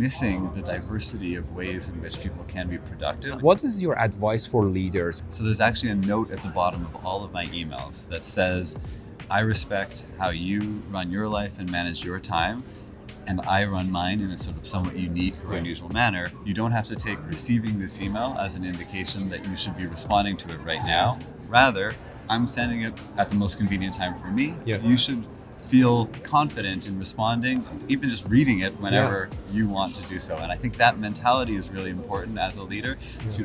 missing the diversity of ways in which people can be productive. What is your advice for leaders? So there's actually a note at the bottom of all of my emails that says, I respect how you run your life and manage your time, and I run mine in a sort of somewhat unique or unusual manner. You don't have to take receiving this email as an indication that you should be responding to it right now. Rather, I'm sending it at the most convenient time for me. Yeah. You should feel confident in responding, even just reading it whenever you want to do so. And I think that mentality is really important as a leader,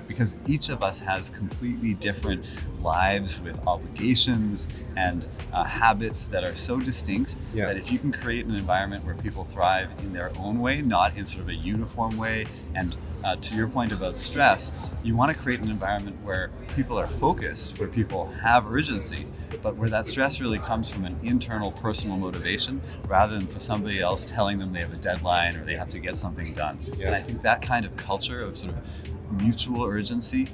because each of us has completely different lives with obligations and habits that are so distinct that if you can create an environment where people thrive in their own way, not in sort of a uniform way, and to your point about stress, you want to create an environment where people are focused, where people have urgency, but where that stress really comes from an internal personal motivation rather than for somebody else telling them they have a deadline or they have to get something done. And I think that kind of culture of sort of mutual urgency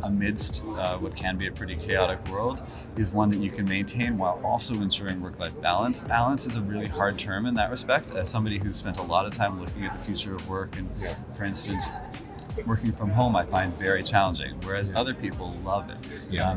amidst what can be a pretty chaotic world is one that you can maintain while also ensuring work-life balance. Balance is a really hard term in that respect. As somebody who's spent a lot of time looking at the future of work and, for instance, working from home I find very challenging, whereas other people love it.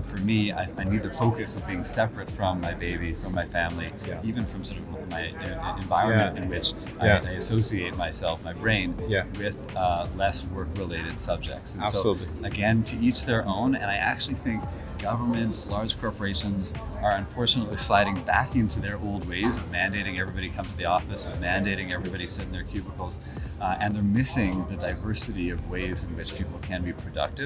For me, I need the focus of being separate from my baby, from my family, even from sort of my environment in which I associate myself, my brain, with less work-related subjects. And so, again, to each their own, and I actually think governments, large corporations are unfortunately sliding back into their old ways of mandating everybody come to the office, of mandating everybody sit in their cubicles, and they're missing the diversity of ways in which people can be productive.